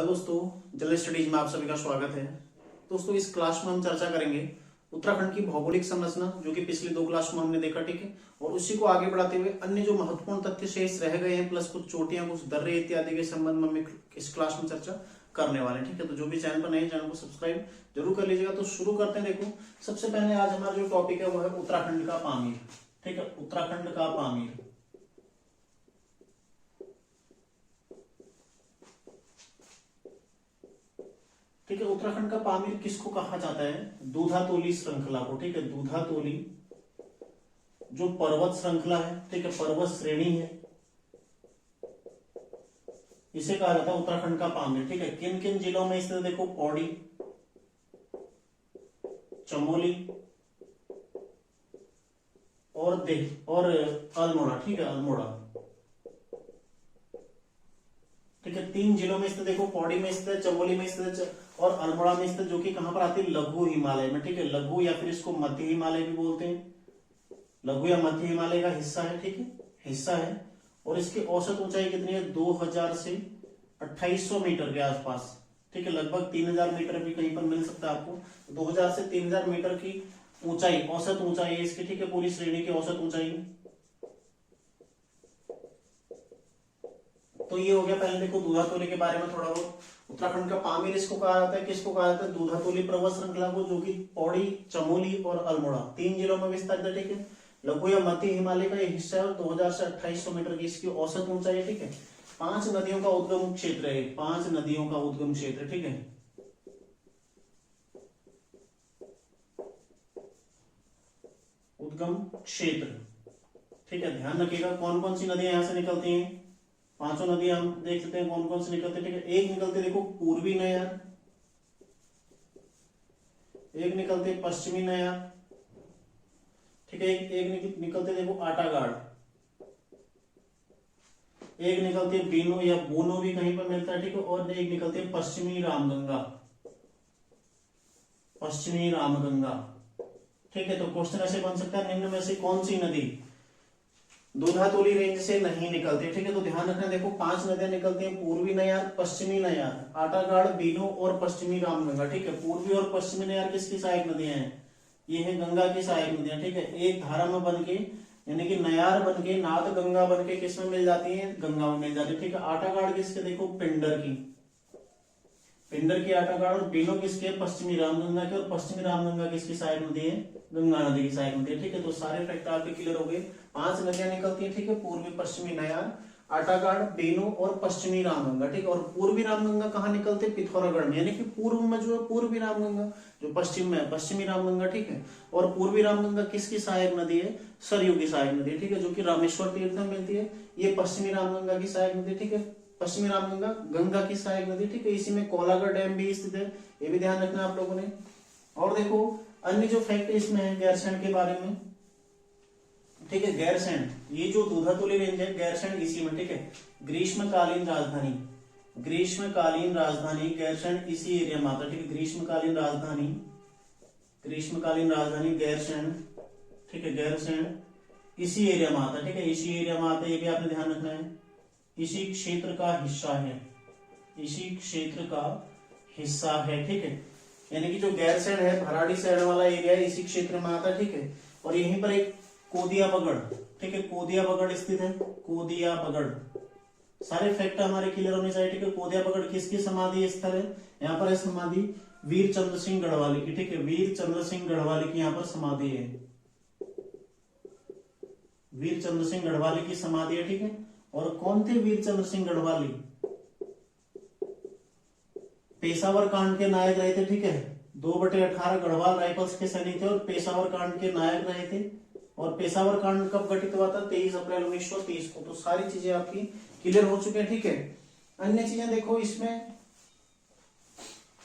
Hello दोस्तों, जल studies में आप सभी का स्वागत है। दोस्तों, इस क्लास में हम चर्चा करेंगे उत्तराखंड की भौगोलिक संरचना, जो कि पिछले 2 क्लास में हमने देखा, ठीक है। और उसी को आगे बढ़ाते हुए अन्य जो महत्वपूर्ण तथ्य शेष रह गए हैं, प्लस कुछ चोटियां, कुछ दर्रे इत्यादि के संबंध में हम इस क्लास में चर्चा करने वाले हैं, ठीक है। तो जो भी चैनल पर नए, चैनल को सब्सक्राइब जरूर कर लीजिएगा। तो शुरू करते हैं। देखो, सबसे पहले आज हमारा जो टॉपिक है वो है उत्तराखंड का पामीर, ठीक है। उत्तराखंड का पामीर, ठीक है। उत्तराखंड का पामीर किसको कहा जाता है? दूधातोली श्रृंखला को, ठीक है। दूधातोली जो पर्वत श्रृंखला है, ठीक है, पर्वत श्रेणी है, इसे कहा जाता है उत्तराखंड का पामीर, ठीक है। किन किन जिलों में स्थित? देखो, पौड़ी, चमोली और अल्मोड़ा, ठीक है, अल्मोड़ा, ठीक है। 3 जिलों में स्थित। देखो, पौड़ी में स्थित है, चमोली में स्थित है और अल्मोड़ा में स्थित, जो कि कहां पर आती है? लघु हिमालय में, ठीक है। लघु या फिर इसको मध्य हिमालय भी बोलते हैं। लघु या मध्य हिमालय का हिस्सा है, ठीक है, हिस्सा है। और इसकी औसत ऊंचाई कितनी है? 2000 से 2800 मीटर के आसपास, ठीक है। लगभग 3000 मीटर भी कहीं पर मिल सकता है आपको। 2000 से 3000 मीटर की ऊंचाई, औसत ऊंचाई है इसकी, ठीक है। पूरी श्रेणी की औसत ऊंचाई। तो ये हो गया पहले। देखो, दूधातोली के बारे में थोड़ा बहुत। उत्तराखंड का पामीर इसको कहा जाता है, किसको कहा जाता है? दूधातोली पर्वत श्रृंखला को, जो कि पौड़ी, चमोली और अल्मोड़ा 3 जिलों में विस्तारित है, ठीक है। लघु या मध्य हिमालय का एक हिस्सा है और 2000 से 2800 मीटर की इसकी औसत ऊंचाई है, ठीक है। 5 नदियों का उद्गम क्षेत्र है, 5 नदियों का उद्गम क्षेत्र, ठीक है। उद्गम क्षेत्र, ठीक है। ध्यान रखिएगा कौन कौन सी नदियां यहां से निकलती हैं। 5 नदियां हम देख सकते हैं कौन कौन से निकलते हैं, ठीक है। एक निकलते, देखो, पूर्वी नयार, एक निकलते पश्चिमी नयार, ठीक है। एक निकलते, देखो, आटागाड़, एक निकलती है बीनो या बोनो भी कहीं पर मिलता है, ठीक है। और एक निकलती है पश्चिमी रामगंगा, पश्चिमी रामगंगा, ठीक है। तो क्वेश्चन ऐसे बन सकता है, निम्न में से कौन सी नदी दूधातोली रेंज से नहीं निकलती, ठीक है। तो ध्यान रखना, देखो, 5 नदियां निकलती हैं, पूर्वी नयार, पश्चिमी नयार, आटागाड़, बीनो और पश्चिमी रामगंगा, ठीक है। पूर्वी और पश्चिमी नयार किसकी सहायक नदियां हैं? ये है गंगा की सहायक नदियां, ठीक है। एक धारा में बन के, यानी कि नयार बन के, नाद गंगा बन के किसमें मिल जाती है? गंगा में मिल जाती है, ठीक है। आटागाड़ किसके? देखो, पिंडर की, पिंडर की आटागाड़। और बीनो किसके? पश्चिमी रामगंगा के। और पश्चिमी रामगंगा किसकी सहायक नदी है? गंगा नदी की सहायक नदी है, ठीक है। तो सारे फैक्ट आपके क्लियर हो गए। 5 नदियां निकलती है, ठीक है। पूर्वी, पश्चिमी नयार, आटागाड़, बीनो और पश्चिमी रामगंगा, ठीक है। और पूर्वी रामगंगा कहाँ निकलते? पिथौरागढ़ में, यानी कि पूर्व में जो है पूर्वी रामगंगा, जो पश्चिम में है पश्चिमी रामगंगा, ठीक है। और पूर्वी रामगंगा किसकी सहायक नदी है? सरयू की सहायक नदी, ठीक है, जो कि रामेश्वर तीर्थ में मिलती है। ये पश्चिमी रामगंगा की सहायक नदी, ठीक है। पश्चिमी रामगंगा गंगा की सहायक नदी, ठीक है। इसी में कोलागढ़ डैम भी स्थित है, ये भी ध्यान रखना आप लोगों ने। और देखो, अन्य जो फैक्ट इसमें है गैरसैंण के बारे में, ठीक है। गैरसैंण, ये जो दूधातोली रेंज है, गैरसैंण इसी में, ठीक है। ग्रीष्मकालीन राजधानी, ग्रीष्मकालीन राजधानी गैरसैंण इसी एरिया में आता है, ठीक है। ग्रीष्मकालीन राजधानी, ग्रीष्मकालीन राजधानी गैरसैंण, ठीक है। गैरसैंण इसी एरिया में आता है, ठीक है। इसी एरिया में आता है, ये भी आपने ध्यान रखना है। इसी क्षेत्र का हिस्सा है, इसी क्षेत्र का हिस्सा है, ठीक है। यानी कि जो गैरसैंण है, भराड़ी सैंण वाला एरिया है, इसी क्षेत्र में आता है, ठीक है। और यहीं पर एक कोदिया बगड़, ठीक है, कोदिया बगड़ स्थित है, कोदिया बगड़। सारे फैक्ट हमारे क्लियर होने चाहिए, ठीक है। कोदिया बगड़ किसकी समाधि स्थल है? यहाँ पर है समाधि वीर चंद्र सिंह गढ़वाली की, ठीक है। वीर चंद्र सिंह गढ़वाली की यहाँ पर समाधि है, वीर चंद्र सिंह गढ़वाली की समाधि है, ठीक है। और कौन थे वीर चंद्र सिंह गढ़वाली? पेशावर कांड के नायक रहे थे, ठीक है। 2/18 गढ़वाल राइफल्स के सैनिक थे और पेशावर कांड के नायक रहे थे। और पेशावर कांड कब घटित हुआ था? 23 अप्रैल 1930 को। तो सारी चीजें आपकी क्लियर हो चुकी है, ठीक है। अन्य चीजें देखो इसमें,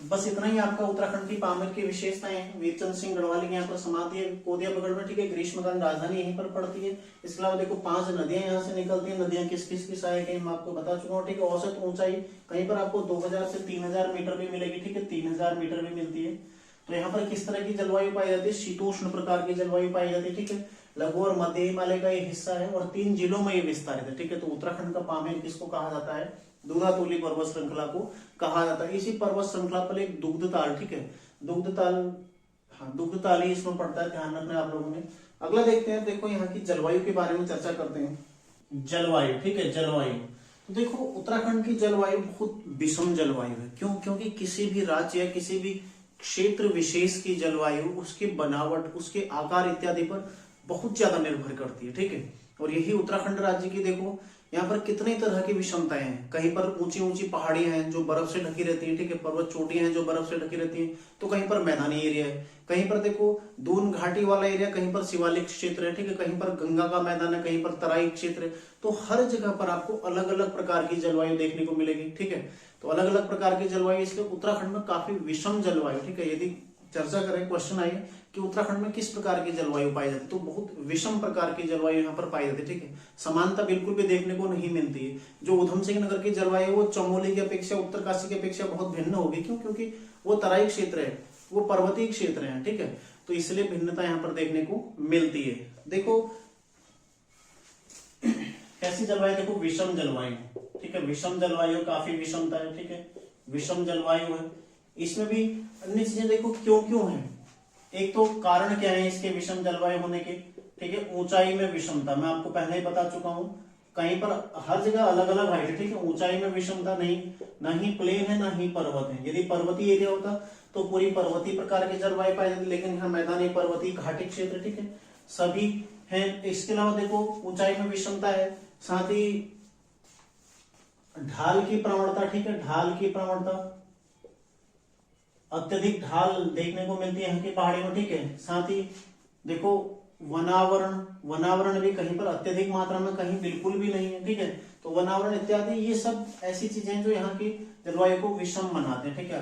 बस इतना ही आपका उत्तराखंड की पामीर की विशेषताएं हैं। वीरचंद्र सिंह गढ़वाली के यहाँ पर समाधि है कोदिया बगड़ में, ठीक है। ग्रीष्मकालीन राजधानी यहीं पर पड़ती है। इसके अलावा देखो, 5 नदियां यहाँ से निकलती हैं। नदियां किस किस की सहायक है मैं आपको बता चुका हूँ, ठीक है। औसत ऊंचाई कहीं पर आपको 2000 से 3000 मीटर भी मिलेगी, ठीक है। 3000 मीटर भी मिलती है। तो यहाँ पर किस तरह की जलवायु पाई जाती है? शीतोष्ण प्रकार की जलवायु पाई जाती है, ठीक है। लघु और मध्य हिमालय का ये हिस्सा है और 3 जिलों में ये विस्तारित है, ठीक है। तो उत्तराखंड का पामीर किसको कहा जाता है? दूधातोली पर्वत श्रृंखला को कहा जाता है। इसी पर्वत श्रृंखला पर एक दुग्धताल, ठीक है, दुग्धताल, हाँ दुग्धताल ही इसमें पड़ता है, ध्यान रखना आप लोगों ने। अगला देखते हैं, देखो यहाँ की जलवायु के बारे में चर्चा करते हैं। जलवायु, ठीक है, जलवायु। तो देखो उत्तराखंड की जलवायु बहुत विषम जलवायु है। क्यों? क्योंकि किसी भी राज्य या किसी भी क्षेत्र विशेष की जलवायु उसकी बनावट, उसके आकार इत्यादि पर बहुत ज्यादा निर्भर करती है, ठीक है। और यही उत्तराखंड राज्य की देखो यहाँ पर कितने तरह की विषमताएं हैं। कहीं पर ऊंची ऊंची पहाड़ियां हैं जो बर्फ से ढकी रहती हैं, ठीक है, पर्वत चोटियां हैं जो बर्फ से ढकी रहती हैं, तो कहीं पर मैदानी एरिया है, कहीं पर देखो दून घाटी वाला एरिया, कहीं पर शिवालिक क्षेत्र है, ठीक है, कहीं पर गंगा का मैदान है, कहीं पर तराई क्षेत्र है। तो हर जगह पर आपको अलग अलग प्रकार की जलवायु देखने को मिलेगी, ठीक है। तो अलग अलग प्रकार की जलवायु, इसलिए उत्तराखंड में काफी विषम जलवायु, ठीक है। यदि चर्चा करें, क्वेश्चन आए कि उत्तराखंड में किस प्रकार की जलवायु पाई जाती है, तो बहुत विषम प्रकार की जलवायु यहाँ पर पाई जाती है, ठीक है। समानता बिल्कुल भी देखने को नहीं मिलती है। जो उधम सिंह नगर की जलवायु वो चमोली की अपेक्षा, उत्तरकाशी की अपेक्षा बहुत भिन्न होगी। क्यों? क्योंकि वो तराई क्षेत्र है, वो पर्वतीय क्षेत्र है, ठीक है। तो इसलिए भिन्नता यहाँ पर देखने को मिलती है। देखो कैसी जलवायु, देखो विषम जलवायु, ठीक है, विषम जलवायु, काफी विषमता है, ठीक है, विषम जलवायु है। इसमें भी अन्य चीजें देखो क्यों क्यों है। एक तो कारण क्या है इसके विषम जलवायु होने के, ठीक है, ऊंचाई में विषमता, मैं आपको पहले ही बता चुका हूं। कहीं पर हर जगह अलग अलग हाइट है, ठीक है, ऊंचाई में विषमता नहीं, ना ही प्लेन है ना ही पर्वत है। यदि पर्वतीय एरिया होता तो पूरी पर्वतीय प्रकार की जलवायु पाई जाती, लेकिन यहाँ मैदानी, पर्वतीय, घाटी क्षेत्र, ठीक है, सभी है। इसके अलावा देखो ऊंचाई में विषमता है, साथ ही ढाल की प्रवणता, ठीक है, ढाल की प्रवणता, अत्यधिक ढाल देखने को मिलती है यहाँ की पहाड़ियों में, ठीक है। साथ ही देखो वनावरण, वनावरण भी कहीं पर अत्यधिक मात्रा में, कहीं बिल्कुल भी नहीं है, ठीक है। तो वनावरण इत्यादि ये सब ऐसी चीजें जो यहाँ की जलवायु को विषम बनाते हैं, ठीक है।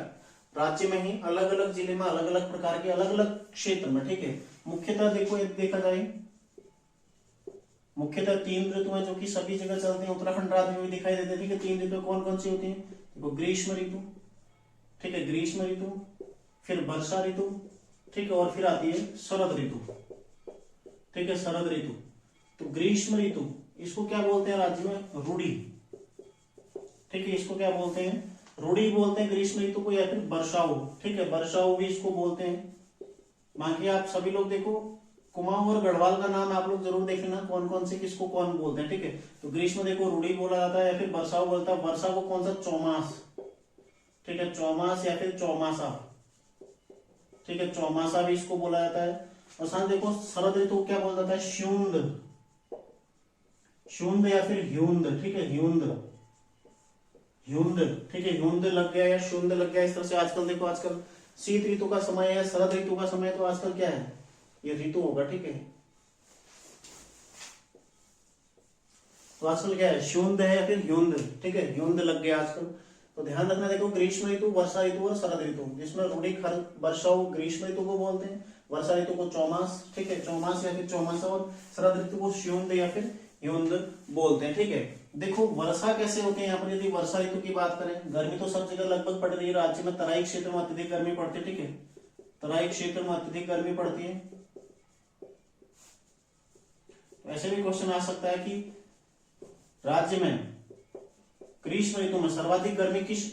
राज्य में ही अलग अलग जिले में अलग अलग प्रकार के, अलग अलग क्षेत्र में, ठीक है। मुख्यतः देखो देखा जाए, मुख्यतः 3 ऋतुएं जो कि सभी जगह चलती हैं, उत्तराखंड राज्य में भी दिखाई देती है, ठीक है। 3 ऋतु कौन कौन सी होती है? देखो ग्रीष्म ऋतु, ठीक है, ग्रीष्म ऋतु, फिर वर्षा ऋतु, ठीक है, और फिर आती है शरद ऋतु, ठीक है, शरद ऋतु। तो ग्रीष्म ऋतु इसको क्या बोलते हैं राज्य में? रूढ़ी, ठीक है, इसको क्या बोलते हैं? रूढ़ी बोलते हैं ग्रीष्म ऋतु को, या फिर वर्षाओ, ठीक है, वर्षाओ भी इसको बोलते हैं। बाकी आप सभी लोग देखो कुमाऊं और गढ़वाल का नाम आप लोग जरूर देख लेना, कौन कौन से किसको कौन बोलते हैं, ठीक है। तो ग्रीष्म देखो रूढ़ी बोला जाता है, या फिर वर्षाओ बोलता है। वर्षा को कौन सा? चौमास, ठीक है, चौमास या फिर चौमासा, ठीक है, चौमासा भी इसको बोला जाता है। और साथ देखो शरद ऋतु क्या बोला जाता है? श्यूंद, श्यूंद या फिर ह्यूंद, ठीक है, ह्यूंद, ह्यूंद, ठीक है, ह्यूंद लग गया या श्यूंद लग गया, इस तरह से। आजकल देखो, आजकल शीत ऋतु का समय है, शरद ऋतु का समय, तो आजकल क्या है? ये ऋतु होगा, ठीक है। तो आजकल क्या है? श्यूंद है या फिर ह्यूंद, ठीक है, ह्यूंद लग गया आजकल। तो ध्यान रखना, देखो ग्रीष्म ऋतु, वर्षा ऋतु और शरद ऋतु, जिसमें रूढ़ी वर्षाओ ग्रीष्म ऋतु को बोलते हैं, वर्षा ऋतु को चौमास, ठीक है, चौमास या फिर चौमासा, और शरद ऋतु को श्यूंद या फिर ह्यूंद बोलते हैं, ठीक है। देखो वर्षा कैसे होती है यहाँ पर, यदि वर्षा ऋतु की बात करें, गर्मी तो सब जगह लगभग पड़ रही है। राज्य में तराई क्षेत्र में अत्यधिक गर्मी पड़ती है, ठीक है, तराई क्षेत्र में अत्यधिक गर्मी पड़ती है। ऐसे भी क्वेश्चन आ सकता है कि राज्य में ग्रीष्म ऋतु में सर्वाधिक गर्मी किस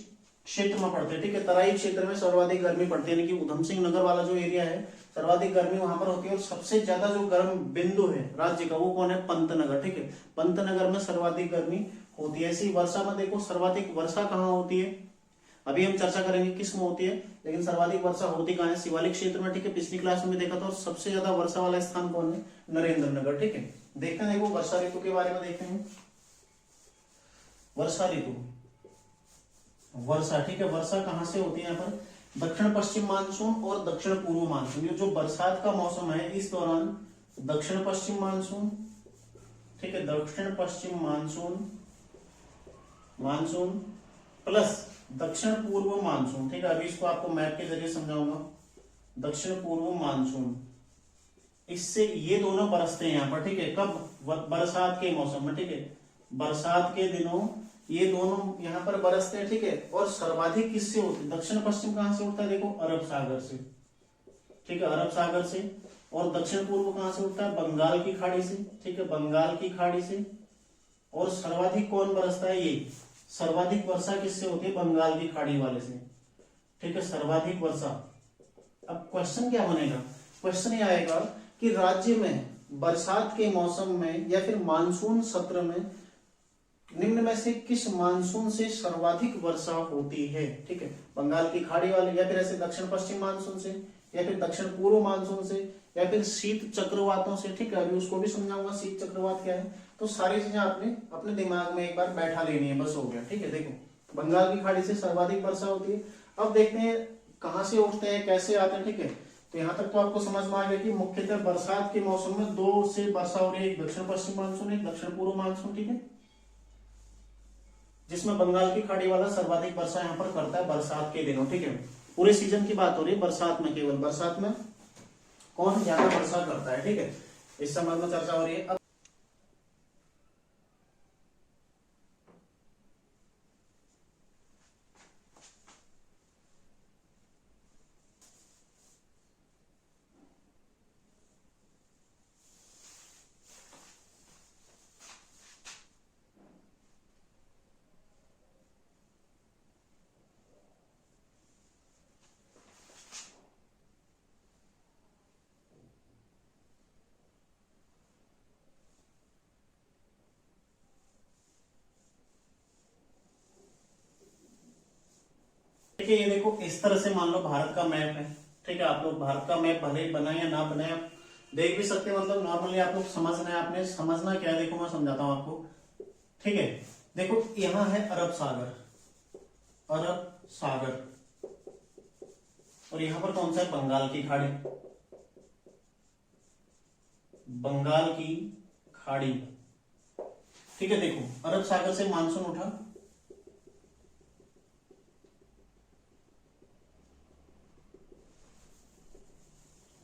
क्षेत्र में पड़ती है, ठीक है, तराई क्षेत्र में सर्वाधिक गर्मी पड़ती है, यानी कि उधम सिंह नगर वाला जो एरिया है, सर्वाधिक गर्मी वहां पर होती है। और सबसे ज्यादा जो गर्म बिंदु है राज्य का, वो कौन है? पंतनगर, ठीक है, पंतनगर में सर्वाधिक गर्मी होती है। ऐसी वर्षा में देखो सर्वाधिक वर्षा कहाँ होती है, अभी हम चर्चा करेंगे किस में होती है, लेकिन सर्वाधिक वर्षा होती कहाँ है? शिवालिक क्षेत्र में, ठीक है, पिछली क्लास में देखा था। और सबसे ज्यादा वर्षा वाला स्थान कौन है? नरेंद्र नगर, ठीक है। देखते हैं, देखो वर्षा ऋतु के बारे में देखते हैं। वर्षा ऋतु, वर्षा, ठीक है, वर्षा कहां से होती है? यहाँ पर दक्षिण पश्चिम मानसून और दक्षिण पूर्व मानसून, ये जो बरसात का मौसम है इस दौरान दक्षिण पश्चिम मानसून, ठीक है, दक्षिण पश्चिम मानसून, मानसून प्लस दक्षिण पूर्व मानसून, ठीक है। अभी इसको आपको मैप के जरिए समझाऊंगा। दक्षिण पूर्व मानसून, इससे ये दोनों बरसते हैं यहाँ पर, ठीक है, कब? बरसात के मौसम में, ठीक है, बरसात के दिनों ये दोनों यहाँ पर बरसते हैं, ठीक है। और सर्वाधिक किससे होते हैं? दक्षिण पश्चिम कहां से उठता है? देखो अरब सागर से, ठीक है, अरब सागर से। और दक्षिण पूर्व कहां से उठता है? बंगाल की खाड़ी से, ठीक है, बंगाल की खाड़ी से। और सर्वाधिक कौन बरसता है? ये सर्वाधिक वर्षा किससे होती है? बंगाल की खाड़ी वाले से, ठीक है, सर्वाधिक वर्षा। अब क्वेश्चन क्या बनेगा? क्वेश्चन ये आएगा कि राज्य में बरसात के मौसम में या फिर मानसून सत्र में निम्न में से किस मानसून से सर्वाधिक वर्षा होती है? ठीक है, बंगाल की खाड़ी वाले, या फिर ऐसे दक्षिण पश्चिम मानसून से, या फिर दक्षिण पूर्व मानसून से, या फिर शीत चक्रवातों से। ठीक है, अभी उसको भी समझाऊंगा शीत चक्रवात क्या है। तो सारी चीजें आपने अपने दिमाग में एक बार बैठा लेनी है, बस हो गया। ठीक है, देखो बंगाल की खाड़ी से सर्वाधिक वर्षा होती है। अब देखते हैं कहां से उठते हैं, कैसे आते हैं। ठीक है, तो यहां तक तो आपको समझ में आ गया कि मुख्यतः बरसात के मौसम में दो से वर्षा हो रही है, एक दक्षिण पश्चिम मानसून, एक दक्षिण पूर्व मानसून। ठीक है, जिसमें बंगाल की खाड़ी वाला सर्वाधिक वर्षा यहाँ पर करता है बरसात के दिनों। ठीक है, पूरे सीजन की बात हो रही है, बरसात में, केवल बरसात में कौन ज्यादा वर्षा करता है। ठीक है, इस संबंध में चर्चा हो रही है। ठीक है, ये देखो इस तरह से मान लो भारत का मैप है। ठीक है, आप लोग भारत का मैप भले ही बनाए या ना बनाए, आप देख भी सकते हैं। मतलब नॉर्मली आप लोग समझना है, आपने समझना क्या है, देखो मैं समझाता हूं आपको। ठीक है, देखो यहां है अरब सागर, अरब सागर, और यहां पर कौन सा है? बंगाल की खाड़ी, बंगाल की खाड़ी। ठीक है, देखो अरब सागर से मानसून उठा,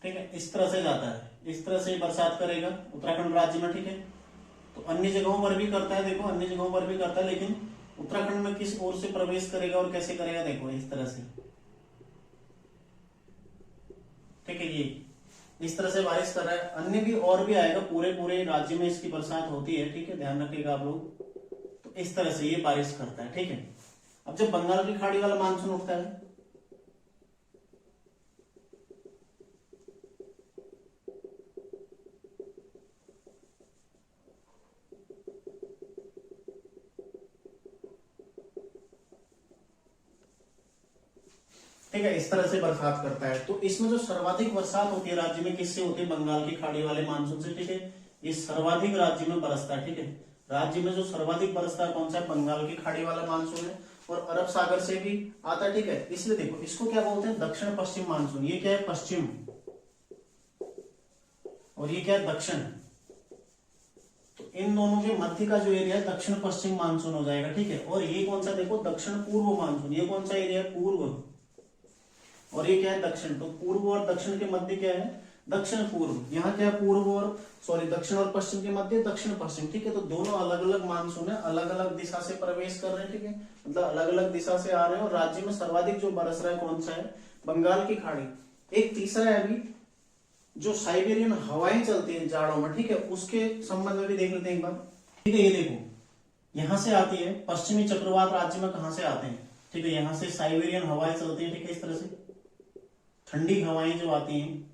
ठीक है, इस तरह से जाता है, इस तरह से बरसात करेगा उत्तराखंड राज्य में। ठीक है, तो अन्य जगहों पर भी करता है, देखो अन्य जगहों पर भी करता है, लेकिन उत्तराखंड में किस ओर से प्रवेश करेगा और कैसे करेगा, देखो इस तरह से। ठीक है, ये इस तरह से बारिश कर रहा है। अन्य भी और भी आएगा, पूरे पूरे राज्य में इसकी बरसात होती है। ठीक है, ध्यान रखिएगा आप लोग। तो इस तरह से ये बारिश करता है। ठीक है, अब जब बंगाल की खाड़ी वाला मानसून उठता है, ठीक है, इस तरह से बरसात करता है। तो इसमें जो सर्वाधिक बरसात होती है राज्य में, किससे होती है? बंगाल की खाड़ी वाले मानसून से। ठीक है, ये सर्वाधिक राज्य में बरसता है। ठीक है, राज्य में जो सर्वाधिक बरसता है कौन सा है? बंगाल की खाड़ी वाला मानसून है, और अरब सागर से भी आता है। ठीक है, इसलिए देखो इसको क्या बोलते हैं? दक्षिण पश्चिम मानसून। ये क्या है? पश्चिम, और ये क्या है? दक्षिण। तो इन दोनों के मध्य का जो एरिया है दक्षिण पश्चिम मानसून हो जाएगा। ठीक है, और ये कौन सा? देखो दक्षिण पूर्व मानसून। ये कौन सा एरिया है? पूर्व, और ये क्या है? दक्षिण। तो पूर्व और दक्षिण के मध्य क्या है? दक्षिण पूर्व। यहाँ क्या है? पूर्व और दक्षिण और पश्चिम के मध्य दक्षिण पश्चिम। ठीक है, तो दोनों अलग अलग मानसून है, अलग अलग दिशा से प्रवेश कर रहे हैं। ठीक है, मतलब अलग अलग दिशा से आ रहे हैं, और राज्य में सर्वाधिक जो बरस रहा है कौन सा है? बंगाल की खाड़ी। एक तीसरा है अभी, जो साइबेरियन हवाएं चलती हैं जाड़ों में। ठीक है, उसके संबंध में भी देख लेते हैं एक बार। ठीक है, ये देखो यहां से आती है पश्चिमी चक्रवात, राज्य में कहां से आते हैं? ठीक है, यहां से साइबेरियन हवाएं चलती हैं। ठीक है, इस तरह से ठंडी हवाएं जो आती हैं,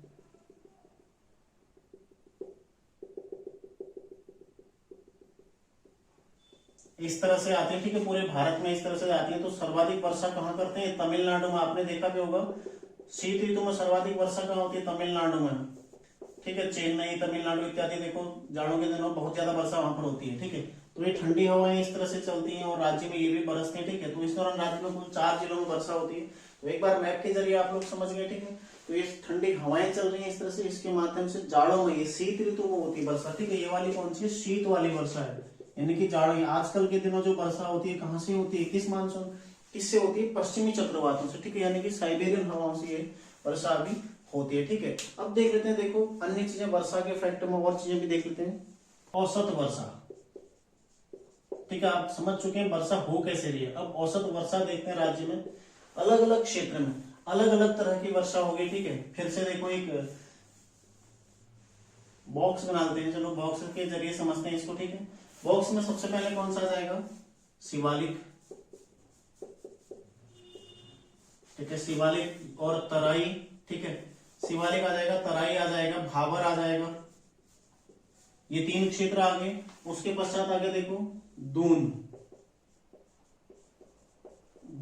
इस तरह से आती है। ठीक है, पूरे भारत में इस तरह से आती है। तो सर्वाधिक वर्षा कहां करते हैं? तमिलनाडु में। आपने देखा भी होगा, शीत ऋतु में सर्वाधिक वर्षा कहां होती है? तमिलनाडु में। ठीक है, चेन्नई, तमिलनाडु इत्यादि, देखो जाड़ों के दिनों में बहुत ज्यादा वर्षा वहां पर होती है। ठीक है, तो ये ठंडी हवाएं इस तरह से चलती हैं, और राज्य में ये भी बरसती है। ठीक है, तो इस दौरान राज्य में कुल 4 जिलों में वर्षा होती है। तो एक बार मैप के जरिए आप लोग समझ गए। ठीक है, तो ये ठंडी हवाएं चल रही है इस तरह से, इसके माध्यम से जाड़ों में, ये शीत ऋतु में होती है वर्षा। ठीक है, ये वाली कौन सी? शीत वाली वर्षा है, यानी कि जाड़ों। आजकल के दिनों जो वर्षा होती है कहां से होती है? किस मानसून, किससे होती है? पश्चिमी चक्रवातों से। ठीक है, यानी कि साइबेरियन हवाओं से ये वर्षा अभी होती है। ठीक है, अब देख लेते हैं, देखो अन्य चीजें वर्षा के फैक्टर में और चीजें भी देख लेते हैं। औसत वर्षा। ठीक है, आप समझ चुके हैं वर्षा हो कैसे रही है। अब औसत वर्षा देखते हैं राज्य में, अलग अलग क्षेत्र में अलग अलग तरह की वर्षा होगी। ठीक है, फिर से देखो एक बॉक्स बना लेते हैं, चलो बॉक्स के जरिए समझते हैं इसको। ठीक है, बॉक्स में सबसे पहले कौन सा आ जाएगा? शिवालिक, ठीक है, शिवालिक और तराई, ठीक है, शिवालिक आ जाएगा, तराई आ जाएगा, भाबर आ जाएगा, ये 3 क्षेत्र आ गए। उसके पश्चात आगे देखो दून,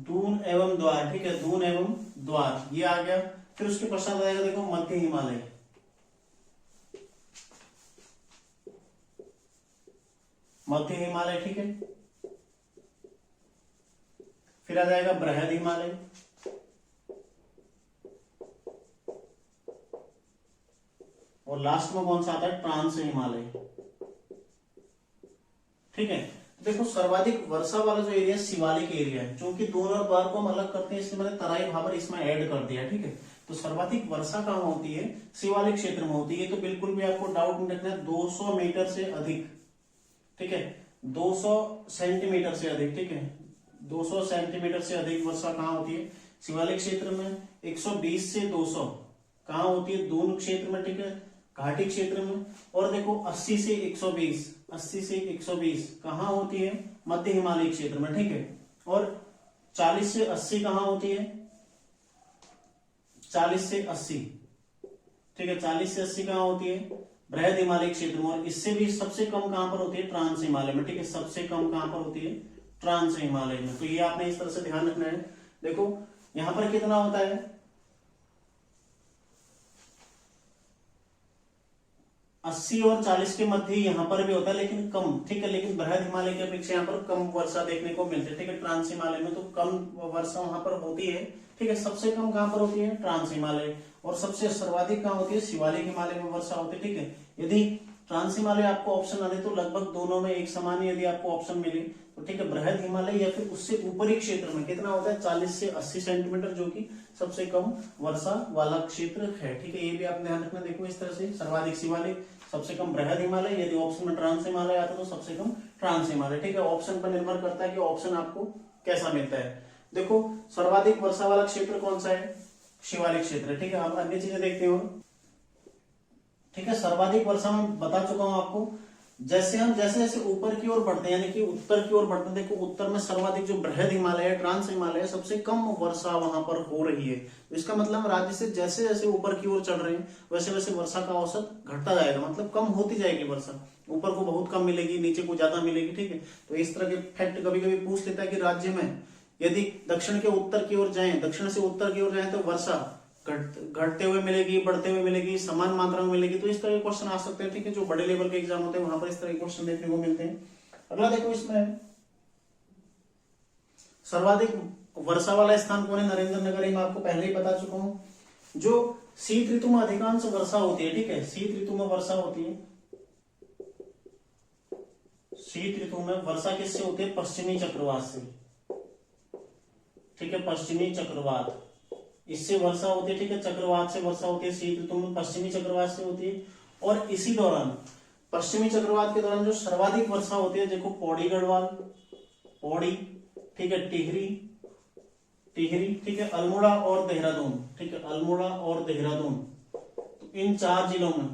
दून एवं द्वार, ठीक है, दून एवं द्वार ये आ गया। फिर उसके पश्चात आएगा देखो मध्य हिमालय, मध्य हिमालय, ठीक है। फिर आ जाएगा बृहद हिमालय, और लास्ट में कौन सा आता है, ट्रांस हिमालय, ठीक है। देखो सर्वाधिक वर्षा वाला जो एरिया शिवालिक एरिया है, क्योंकि दून और द्वार को हम अलग करते हैं इसलिए मैंने तराई भाबर इसमें ऐड कर दिया, ठीक है। तो सर्वाधिक वर्षा कहां होती है, शिवालिक क्षेत्र में होती है। तो बिल्कुल भी आपको डाउट नहीं रखना है, 200 मीटर से अधिक, ठीक है, 200 सेंटीमीटर से अधिक, ठीक है, 200 सेंटीमीटर से अधिक वर्षा कहां होती है, शिवालिक क्षेत्र में। 120 से 200 कहां होती है, दून क्षेत्र में, ठीक है, घाटी क्षेत्र में। और देखो 80 से 120, 80 से 120 कहां होती है, मध्य हिमालय क्षेत्र में, ठीक है। और 40 से 80 कहां होती है, 40 से 80, ठीक है, 40 से 80 कहां होती है, बृहद हिमालय क्षेत्र में। और इससे भी सबसे कम कहां पर होती है, ट्रांस हिमालय में, ठीक है, सबसे कम कहां पर होती है, ट्रांस हिमालय में। तो ये आपने इस तरह से ध्यान रखना है। देखो यहां पर कितना होता है, 80 और 40 के मध्य यहां पर भी होता है, लेकिन कम, ठीक है, लेकिन बृहद हिमालय की अपेक्षा यहाँ पर कम वर्षा देखने को मिलती है, ठीक है। ट्रांस हिमालय में तो कम वर्षा वहां पर होती है, ठीक है। सबसे कम कहां पर होती है, ट्रांस हिमालय, और सबसे सर्वाधिक कहां होती है, शिवालिक हिमालय में वर्षा होती है, ठीक है। यदि ट्रांस हिमालय आपको ऑप्शन आ दे तो लगभग दोनों में एक समान, यदि आपको ऑप्शन मिले तो ठीक है, बृहद हिमालय या फिर उससे ऊपरी क्षेत्र में कितना होता है, 40 से 80 सेंटीमीटर, जो कि सबसे कम वर्षा वाला क्षेत्र है, ठीक है। ये भी आप ध्यान रखना। देखो इस तरह से सर्वाधिक शिवालिक, सबसे कम बृहद हिमालय, यदि ऑप्शन में ट्रांस हिमालय आता तो सबसे कम ट्रांस हिमालय, ठीक है। ऑप्शन पर निर्भर करता है कि ऑप्शन आपको कैसा मिलता है। देखो सर्वाधिक वर्षा वाला क्षेत्र कौन सा है, शिवालिक क्षेत्र, ठीक है। अब अन्य चीजें देखते हो, ठीक है। सर्वाधिक वर्षा में बता चुका हूं आपको। जैसे हम जैसे जैसे ऊपर की ओर बढ़ते हैं, यानी कि उत्तर की ओर बढ़ते हैं, देखो उत्तर में सर्वाधिक जो बृहद हिमालय है, ट्रांस हिमालय है, सबसे कम वर्षा वहां पर हो रही है। तो इसका मतलब राज्य से जैसे जैसे ऊपर की ओर चढ़ रहे हैं वैसे वैसे वर्षा का औसत घटता जाएगा, मतलब कम होती जाएगी वर्षा। ऊपर को बहुत कम मिलेगी, नीचे को ज्यादा मिलेगी, ठीक है। तो इस तरह के फैक्ट कभी कभी पूछ लेता है कि राज्य में यदि दक्षिण के उत्तर की ओर जाए, दक्षिण से उत्तर की ओर जाए तो वर्षा घटते हुए मिलेगी, बढ़ते हुए मिलेगी, समान मात्रा में मिलेगी। तो इस तरह के क्वेश्चन आ सकते हैं, ठीक है। जो बड़े लेवल के एग्जाम होते हैं वहां पर इस तरह के क्वेश्चन देखने को मिलते हैं। अगला देखो, इसमें सर्वाधिक वर्षा वाला स्थान कौन है, नरेंद्र नगर, मैं आपको पहले ही बता चुका हूं। जो शीत ऋतु में अधिकांश वर्षा होती है, ठीक है, शीत ऋतु में वर्षा होती है। शीत ऋतु में वर्षा किससे होती है, पश्चिमी चक्रवात से, ठीक है, पश्चिमी चक्रवात, इससे वर्षा होती है, ठीक है। चक्रवात से वर्षा होती है शीत ऋतु में, पश्चिमी चक्रवात से होती है। और इसी दौरान पश्चिमी चक्रवात के दौरान जो सर्वाधिक वर्षा होती है, देखो पौड़ी गढ़वाल, पौड़ी, ठीक है, टिहरी, टिहरी, ठीक है, अल्मोड़ा और देहरादून, ठीक है, अल्मोड़ा और देहरादून। तो इन 4 जिलों में,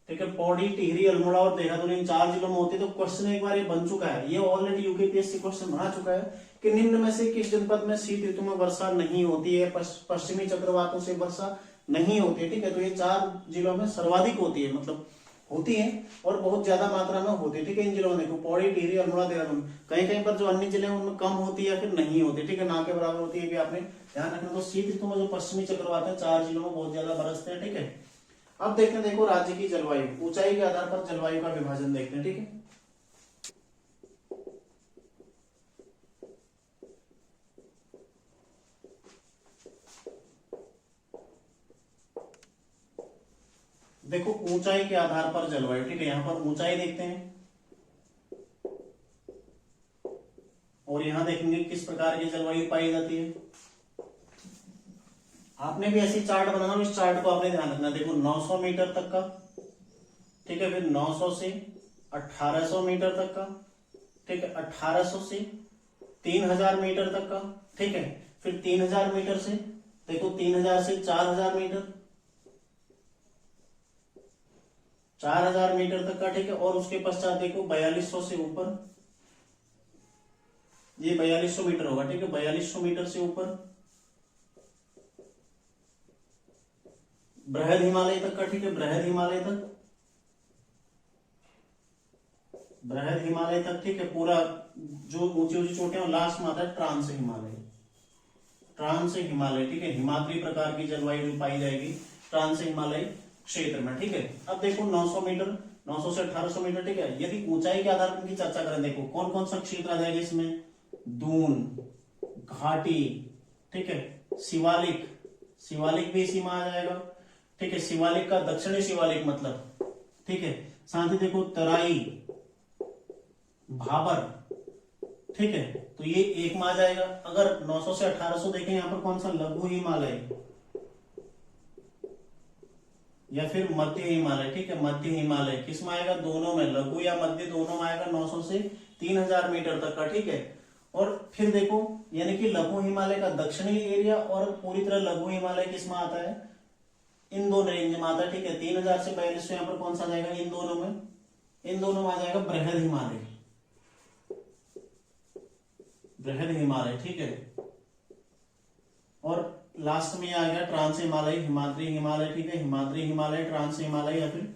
ठीक है, पौड़ी, टिहरी, अल्मोड़ा और देहरादून, इन 4 जिलों में होती है। तो क्वेश्चन एक बार ये बन चुका है, ये ऑलरेडी यूकेपीएससी क्वेश्चन बना चुका है कि निम्न में से किस जनपद में शीत ऋतु में वर्षा नहीं होती है, पश्चिमी चक्रवातों से वर्षा नहीं होती है, ठीक है। तो ये 4 जिलों में सर्वाधिक होती है, मतलब होती है और बहुत ज्यादा मात्रा में होती है, ठीक है। इन जिलों में देखो पौड़ी, टिहरी, अल्मोड़ा, देहरादून, कहीं कहीं पर जो अन्य जिले हैं उनमें कम होती है या फिर नहीं होती, ठीक है, ना के बराबर होती है, भी आपने ध्यान रखना। तो शीत ऋतु में जो पश्चिमी चक्रवात है 4 जिलों में बहुत ज्यादा बरसते हैं, ठीक है। अब देखते हैं, देखो राज्य की जलवायु, ऊंचाई के आधार पर जलवायु का विभाजन देखते हैं, ठीक है। देखो ऊंचाई के आधार पर जलवायु, ठीक है, यहां पर ऊंचाई देखते हैं और यहां देखेंगे किस प्रकार की जलवायु पाई जाती है। आपने भी ऐसी चार्ट बनाना, इस चार्ट को आपने ध्यान रखना। देखो 900 मीटर तक का, ठीक है, फिर 900 से 1800 मीटर तक का, ठीक है, 1800 से 3000 मीटर तक का, ठीक है, फिर 3000 मीटर से, देखो 3000 से 4000 मीटर, 4000 मीटर तक का, ठीक है। और उसके पश्चात देखो 4200 से ऊपर, ये 4200 मीटर होगा, ठीक है, 4200 मीटर से ऊपर बृहद हिमालय तक का, ठीक है, बृहद हिमालय तक, बृहद हिमालय तक, ठीक है, पूरा जो ऊंची ऊंची चोटियां, लास्ट में आता है ट्रांस हिमालय, ट्रांस हिमालय, ठीक है, हिमाद्री प्रकार की जलवायु जो पाई जाएगी ट्रांस हिमालय क्षेत्र में, ठीक है। अब देखो 900 मीटर, 900 से 1800 मीटर, ठीक है। यदि ऊंचाई के आधार पर इनकी चर्चा करें, देखो कौन कौन सा क्षेत्र आ जाएगा इसमें, दून, घाटी, ठीक है, शिवालिक, शिवालिक भी इसी में आ जाएगा, ठीक है, शिवालिक का दक्षिणी शिवालिक मतलब, ठीक है, साथ ही देखो तराई, भाबर, ठीक है, तो ये एक में आ जाएगा। अगर 900 से 1800 देखें, यहां पर कौन सा, लघु हिमालय या फिर मध्य हिमालय, ठीक है, मध्य हिमालय किस में आएगा, दोनों में, लघु या मध्य दोनों में आएगा, 900 से 3000 मीटर तक का, ठीक है। और फिर देखो यानी कि लघु हिमालय का दक्षिणी एरिया और पूरी तरह लघु हिमालय किस में आता है, इन दोनों रेंज में आता है, ठीक है। 3000 से 4200 यहाँ पर कौन सा जाएगा, इन दोनों में आ जाएगा बृहद हिमालय, बृहद हिमालय, ठीक है। और लास्ट में आ गया ट्रांस हिमालय, हिमाद्री हिमालय, ठीक है, हिमाद्री हिमालय, ट्रांस हिमालय, या फिर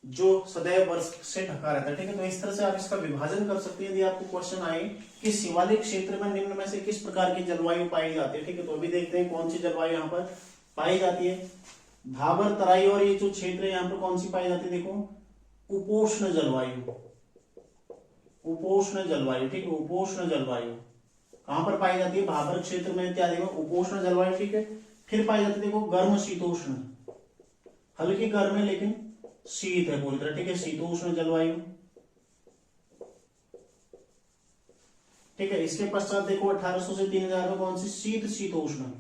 जो सदैव बर्फ से ढका रहता है, ठीक है। तो इस तरह से आप इसका विभाजन कर सकते हैं यदि आपको क्वेश्चन आए कि शिवालिक क्षेत्र में निम्न में से किस प्रकार की जलवायु पाई जाती है, ठीक है। तो अभी देखते हैं कौन सी जलवायु यहाँ पर पाई जाती है। भाबर, तराई और ये जो क्षेत्र है यहाँ पर कौन सी पाई जाती है, देखो उपोष्ण जलवायु, उपोष्ण जलवायु, ठीक है, उपोष्ण जलवायु कहां पर पाई जाती है, भाबर क्षेत्र में इत्यादि में उपोष्ण जलवायु, ठीक है। फिर पाई जाती है देखो गर्म शीतोष्ण, हल्की गर्म है लेकिन शीत है पूरी तरह, ठीक है, शीतोष्ण जलवायु, ठीक है। इसके पश्चात देखो 1800 से 3000 में कौन सी, शीत शीतोष्ण,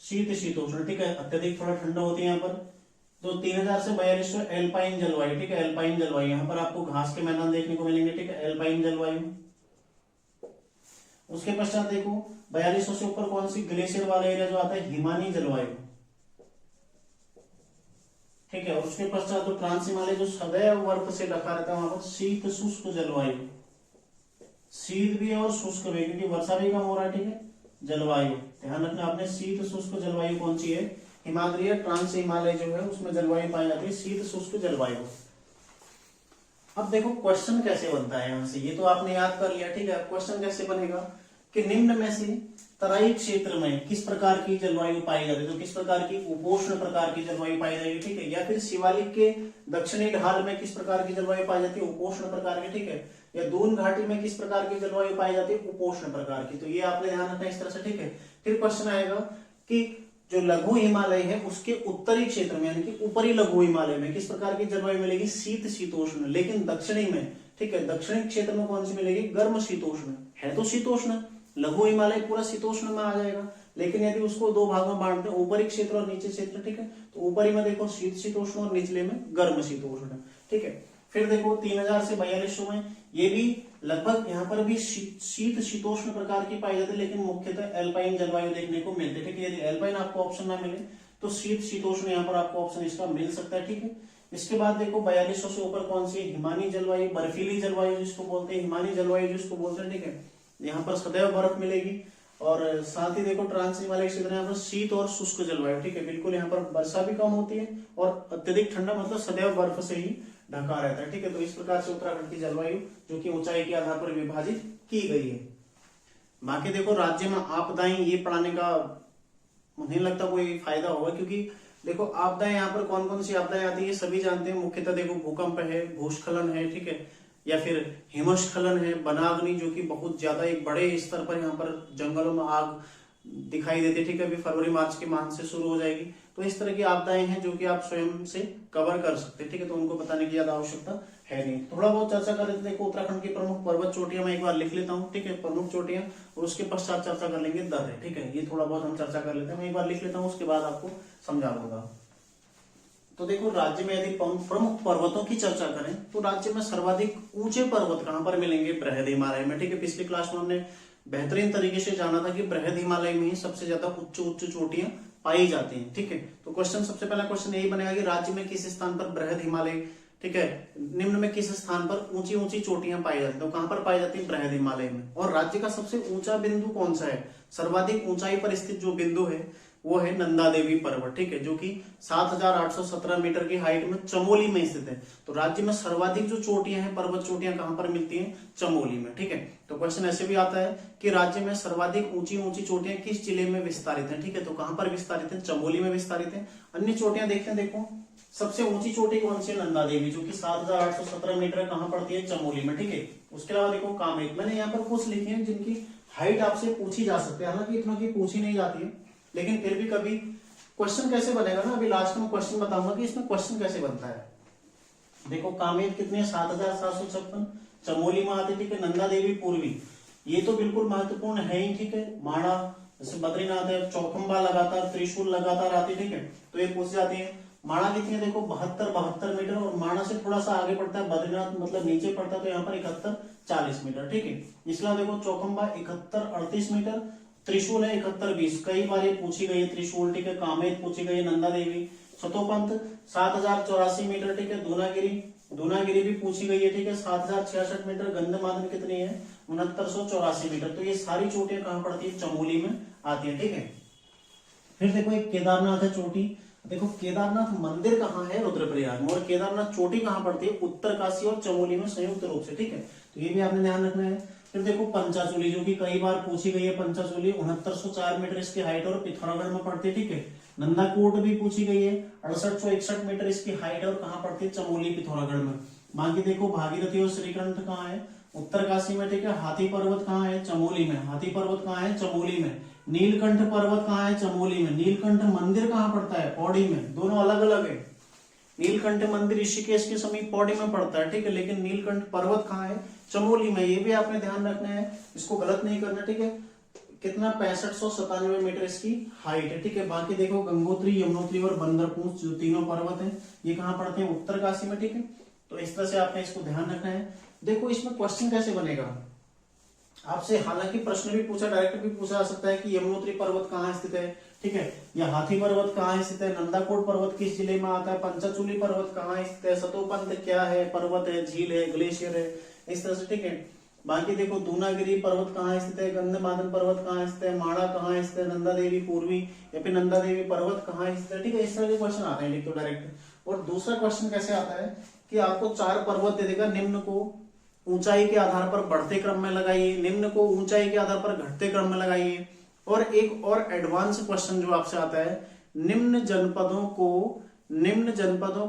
शीत शीतोष्ण, ठीक है, अत्यधिक थोड़ा ठंडा होती है यहाँ पर। तो 3000 से 4200 एल्पाइन जलवायु, ठीक है, एल्पाइन जलवायु, यहाँ पर आपको घास के मैदान देखने को मिलेंगे, ठीक है, एल्पाइन जलवायु। उसके पश्चात देखो 4200 से ऊपर कौन सी, ग्लेशियर वाला एरिया जो आता है, हिमानी जलवायु, ठीक है। और उसके पश्चात तो ट्रांस हिमालय जो सदैव बर्फ से ढका रहता है, वहां पर शीत शुष्क जलवायु, शीत भी है और शुष्क भी, क्योंकि वर्षा भी कम हो रहा है, ठीक है, जलवायु ध्यान रखना आपने, शीत शुष्क जलवायु कौन सी है, हिमाद्री, ट्रांस हिमालय जो है उसमें जलवायु पाई जाती है शीत शुष्क जलवायु। अब देखो क्वेश्चन कैसे बनता है यहां से, ये तो आपने याद कर लिया, ठीक है। क्वेश्चन कैसे बनेगा कि निम्न में से तराई क्षेत्र में किस प्रकार की जलवायु पाई जाती है, तो किस प्रकार की, उपोष्ण प्रकार की जलवायु पाई जाएगी, ठीक है। या फिर शिवालिक के दक्षिणी ढाल में किस प्रकार की जलवायु पाई जाती है, उपोष्ण प्रकार की, ठीक है। या दून घाटी में किस प्रकार की जलवायु पाई जाती है, उपोष्ण प्रकार की। तो ये आपने ध्यान रखना इस तरह से, ठीक है। फिर क्वेश्चन आएगा कि जो लघु हिमालय है उसके उत्तरी क्षेत्र में यानी कि ऊपरी लघु हिमालय में किस प्रकार की जलवायु मिलेगी, शीत शीतोष्ण, लेकिन दक्षिणी में, ठीक है, दक्षिणी क्षेत्र में कौन सी मिलेगी, गर्म शीतोष्ण, है तो शीतोष्ण, लघु हिमालय पूरा शीतोष्ण में आ जाएगा, लेकिन यदि उसको दो भागों में बांटते हैं, ऊपरी क्षेत्र और नीचे क्षेत्र, ठीक है, तो ऊपरी में देखो शीत शीतोष्ण और निचले में गर्म शीतोष्ण, ठीक है। फिर देखो 3000 से 4200 में ये भी लगभग यहाँ पर भी शीत शीतोष्ण प्रकार की पाई जाती है, लेकिन मुख्यतः एल्पाइन जलवायु देखने को मिलती है, ठीक है। यदि एल्पाइन आपको ऑप्शन ना मिले तो शीत शीतोष्ण यहाँ पर आपको ऑप्शन इसका मिल सकता है, ठीक है। इसके बाद देखो 4200 से ऊपर कौन सी, हिमानी जलवायु, बर्फीली जलवायु जिसको बोलते हैं, हिमानी जलवायु जिसको बोलते हैं, ठीक है। यहाँ पर सदैव बर्फ मिलेगी और साथ ही देखो ट्रांस हिमालय क्षेत्र यहाँ पर शीत और शुष्क जलवायु, ठीक है, बिल्कुल यहाँ पर वर्षा भी कम होती है और अत्यधिक ठंडा मतलब सदैव बर्फ से ही ढका रहता है, ठीक है। तो इस प्रकार से उत्तराखंड की जलवायु जो कि ऊंचाई के आधार पर विभाजित की गई है। बाकी देखो राज्य में आपदाएं, ये पढ़ाने का मुझे नहीं लगता कोई फायदा होगा, क्योंकि देखो आपदाएं यहाँ पर कौन कौन सी आपदाएं आती है सभी जानते हैं। मुख्यतः देखो भूकंप है, भूस्खलन है, ठीक है, या फिर हिमस्खलन है, वनाग्नि जो कि बहुत ज्यादा एक बड़े स्तर पर यहाँ पर जंगलों में आग दिखाई देती है, ठीक है, अभी फरवरी मार्च के माह से शुरू हो जाएगी। तो इस तरह की आपदाएं हैं जो कि आप स्वयं से कवर कर सकते हैं, ठीक है, तो उनको बताने की ज्यादा आवश्यकता है नहीं। थोड़ा बहुत चर्चा कर लेते हैं। देखो उत्तराखंड की प्रमुख पर्वत चोटियां मैं एक बार लिख लेता हूँ, ठीक है, प्रमुख चोटियां, और उसके पश्चात चर्चा कर लेंगे दर्रे, ठीक है। ये थोड़ा बहुत हम चर्चा कर लेते हैं, मैं एक बार लिख लेता हूँ, उसके बाद आपको समझा दूंगा। तो देखो राज्य में यदि प्रमुख पर्वतों की चर्चा करें तो राज्य में सर्वाधिक ऊंचे पर्वत कहां पर मिलेंगे, बृहद हिमालय में, ठीक है। पिछली क्लास में हमने बेहतरीन तरीके से जाना था कि बृहद हिमालय में ही सबसे ज्यादा उच्च चोटियां पाई जाती हैं, ठीक है। तो क्वेश्चन सबसे पहला क्वेश्चन यही बनेगा कि राज्य में किस स्थान पर बृहद हिमालय ठीक है, निम्न में किस स्थान पर ऊंची ऊंची चोटियां पाई जाती है? तो कहां पर पाई जाती है? बृहद हिमालय में। और राज्य का सबसे ऊंचा बिंदु कौन सा है? सर्वाधिक ऊंचाई पर स्थित जो बिंदु है वो है नंदा देवी पर्वत, ठीक है, जो कि 7,817 मीटर की हाइट में चमोली में स्थित है। तो राज्य में सर्वाधिक जो चोटियां हैं, पर्वत चोटियां कहां पर मिलती हैं? चमोली में, ठीक है। तो क्वेश्चन ऐसे भी आता है कि राज्य में सर्वाधिक ऊंची ऊंची चोटियां किस जिले में विस्तारित है? ठीक है, तो कहां पर विस्तारित है? चमोली में विस्तारित है। अन्य चोटियां देखते हैं, देखो सबसे ऊंची चोटी कौन सी है? नंदा देवी, जो कि 7,817 मीटर कहां पड़ती है? चमोली में, ठीक है। उसके अलावा देखो कामेत, मैंने यहाँ पर कुछ लिखे हैं जिनकी हाइट आपसे पूछी जा सकती है, हालांकि इतना की पूछी नहीं जाती है, लेकिन फिर भी कभी क्वेश्चन कैसे बनेगा ना, अभी लास्ट में क्वेश्चन बताऊंगा कि इसमें क्वेश्चन कैसे बनता है। देखो कामेत कितने हैं? 7,756 चमोली में आती, ठीक है। नंदा देवी पूर्वी, ये तो बिल्कुल महत्वपूर्ण है ही, ठीक है। माणा जैसे बद्रीनाथ है, चौखंबा लगातार, त्रिशूल लगातार आती, ठीक है, तो ये पूछ जाती है। माणा कितनी है? देखो 72 मीटर, और माणा से थोड़ा सा आगे पड़ता है बद्रीनाथ, मतलब नीचे पड़ता है, तो यहाँ पर 71-40 मीटर, ठीक है। इसलिए देखो चौखंबा 71-38 मीटर, त्रिशूल है 71-20, कई बार ये पूछी गई है त्रिशूल, ठीक है। कामेत पूछी गई है, नंदा देवी। सतोपंथ 7,084 मीटर, ठीक है। दूनागिरी भी पूछी गई है, ठीक है, 7,066 मीटर। गंधमादन कितनी है? 6984 मीटर। तो ये सारी चोटियां कहां पड़ती है? चमोली में आती है, ठीक है। फिर देखो एक केदारनाथ है चोटी, देखो केदारनाथ मंदिर कहाँ है? रुद्रप्रयाग में। और केदारनाथ चोटी कहाँ पड़ती है? उत्तरकाशी और चमोली में संयुक्त रूप से, ठीक है, तो ये भी आपने ध्यान रखना है। फिर देखो पंचाचूली, जो कि कई बार पूछी गई है, पंचाचूली 6904 मीटर इसकी हाइट और पिथौरागढ़ में पड़ती है, ठीक है। नंदाकोट भी पूछी गई है, 6861 मीटर इसकी हाइट और कहाँ पड़ती है? चमोली पिथौरागढ़ में। बाकी देखो भागीरथी और श्रीकंठ कहाँ है? उत्तरकाशी में, ठीक है। हाथी पर्वत कहाँ है? चमोली में। हाथी पर्वत कहाँ है? चमोली में। नीलकंठ पर्वत कहाँ है? चमोली में। नीलकंठ मंदिर कहाँ पड़ता है? पौड़ी में। दोनों अलग अलग है। नीलकंठ मंदिर ऋषिकेश के समीप पौड़ी में पड़ता है, ठीक है, लेकिन नीलकंठ पर्वत कहाँ है? चमोली में। ये भी आपने ध्यान रखना है, इसको गलत नहीं करना, ठीक है। कितना? 6597 मीटर इसकी हाइट है, ठीक है। बाकी देखो गंगोत्री, यमुनोत्री और बंदरपूंछ जो तीनों पर्वत हैं, ये कहाँ पड़ते हैं? उत्तरकाशी में, ठीक है। तो इस तरह से आपने इसको ध्यान रखना है। देखो इसमें क्वेश्चन कैसे बनेगा आपसे, हालांकि प्रश्न भी पूछा, डायरेक्ट भी पूछा जा सकता है कि यमुनोत्री पर्वत कहाँ स्थित है, ठीक है, या हाथी पर्वत कहाँ स्थित है, नंदाकोट पर्वत किस जिले में आता है, पंचाचूली पर्वत कहाँ स्थित है, सतोपंथ क्या है, पर्वत है, झील है, ग्लेशियर है, इस तरह से, ठीक है। बाकी देखो दूनागिरी पर्वत कहाँ स्थित है, गंधमादन पर्वत कहाँ स्थित है, माणा कहाँ स्थित है, नंदा देवी पूर्वी या फिर नंदा देवी पर्वत कहाँ स्थित है, ठीक है। इस तरह के क्वेश्चन आते हैं तो डायरेक्ट। और दूसरा क्वेश्चन कैसे आता है कि आपको 4 पर्वत दे देगा, निम्न को ऊंचाई के आधार पर बढ़ते क्रम में लगाइए, निम्न को ऊंचाई के आधार पर घटते क्रम में लगाइए। और एक और एडवांस क्वेश्चन जो आपसे आता है, निम्न जनपदों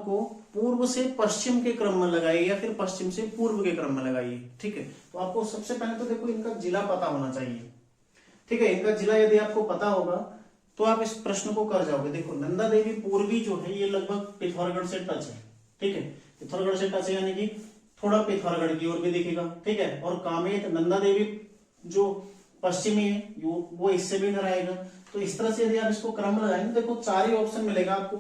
को पूर्व से पश्चिम के क्रम में लगाइए या फिर पश्चिम से पूर्व के क्रम में लगाइए, ठीक है। तो आपको सबसे पहले तो देखो इनका जिला पता होना चाहिए, ठीक है। इनका जिला यदि आपको पता होगा तो आप इस प्रश्न को कर जाओगे। देखो नंदा देवी पूर्वी जो है ये लगभग पिथौरागढ़ से टच है, ठीक है, पिथौरागढ़ से टच है, यानी कि थोड़ा पिथौरागढ़ की ओर भी दिखेगा, ठीक है। और कामेत नंदा देवी जो पश्चिमी है वो इससे भी इधर आएगा। तो इस तरह से यदि आप इसको क्रम लगाएंगे, देखो 4 ही ऑप्शन मिलेगा आपको।